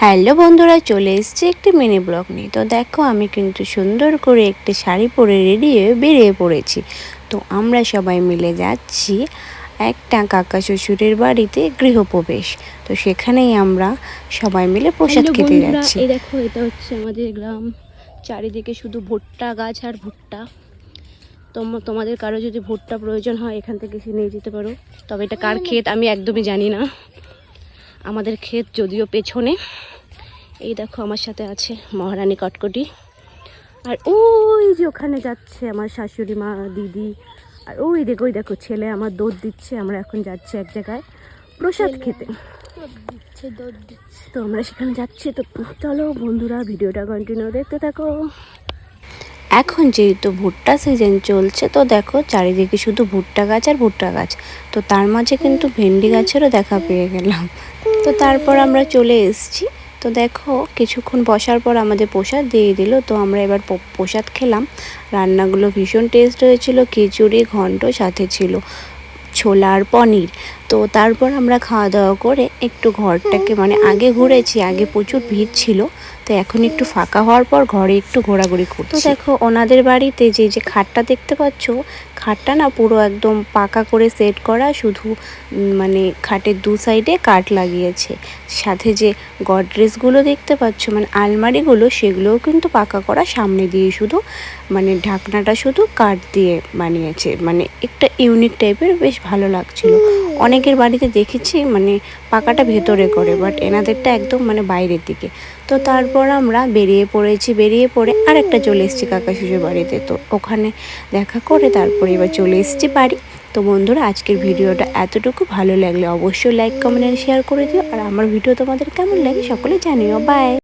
Hello বন্ধুরা, চলে এসেছি একটি মিনি ব্লগ নিয়ে। তো দেখো, আমি কিন্তু সুন্দর করে একটি শাড়ি পরে রেডি হয়ে বেরিয়ে পড়েছি। তো আমরা সবাই মিলে যাচ্ছি একটা কাকা শ্বশুরের বাড়িতে গৃহপ্রবেশ। তো সেখানেই আমরা সবাই মিলে প্রসাদ খেতে যাচ্ছি। এই দেখো, এটা হচ্ছে আমাদের গ্রাম। চারিদিকে শুধু ভুট্টা গাছ আর ভুট্টা। তোমাদের কারো যদি ভুট্টা প্রয়োজন হয় এখান থেকে এসে নিয়ে যেতে পারো। তবে এটা কার ক্ষেত আমি একদমই জানি না। আমাদের ক্ষেত যদিও পেছনে। এই দেখো, আমার সাথে আছে মহারানী কটকটি। আর ওই যে ওখানে যাচ্ছে আমার শাশুড়ি মা, দিদি। আর ওই দেখো ছেলে আমার দুধ দিচ্ছে। আমরা এখন যাচ্ছি এক জায়গায় প্রসাদ খেতে। তো আমরা সেখানে যাচ্ছি। তো চলো বন্ধুরা, ভিডিওটা কন্টিনিউ দেখতে থাকো। এখন যেহেতু ভুট্টা সিজন চলছে, তো দেখো চারিদিকে শুধু ভুট্টা গাছ আর ভুট্টা গাছ। তো তার মাঝে কিন্তু ভেন্ডি গাছেরও দেখা পেয়ে গেলাম। তো তারপর আমরা চলে এসেছি। তো দেখো, কিছুক্ষণ বসার পর আমাদের প্রসাদ দিয়ে দিল। তো আমরা এবার প্রসাদ খেলাম। রান্নাগুলো ভীষণ টেস্ট হয়েছিল। খিচুড়ি, ঘন্ট, সাথে ছিল ছোলা আর পনির। তো তারপর আমরা খাওয়া দাওয়া করে একটু ঘরটাকে আগে ঘুরেছি। আগে প্রচুর ভিড় ছিল, তো এখন একটু ফাঁকা হওয়ার পর ঘরে একটু ঘোরাঘুরি করছি। তো দেখো, ওনাদের বাড়িতে যে খাটটা দেখতে পাচ্ছ, খাটটা না পুরো একদম পাকা করে সেট করা। শুধু খাটের দু সাইডে কাঠ লাগিয়েছে। সাথে যে গডরেজগুলো দেখতে পাচ্ছ, আলমারিগুলো, সেগুলোও কিন্তু পাকা করা। সামনে দিয়ে শুধু ঢাকনাটা শুধু কাঠ দিয়ে বানিয়েছে। একটা ইউনিক টাইপের, বেশ ভালো লাগছিল। অনেকের বাড়িতে দেখেছি পাকাটা ভেতরে করে, বাট এনাদেরটা একদম বাইরের দিকে। তো তারপর আমরা বেরিয়ে পড়ে আরেকটা চলে এসেছি কাকা শ্বশুর বাড়িতে। তো ওখানে দেখা করে তারপরে এবার চলে এসেছি বাড়ি। তো বন্ধুরা, আজকের ভিডিওটা এতটুকু। ভালো লাগলে অবশ্যই লাইক, কমেন্ট আর শেয়ার করে দিও। আর আমার ভিডিও তোমাদের কেমন লাগে সকলে জানিও। বাই।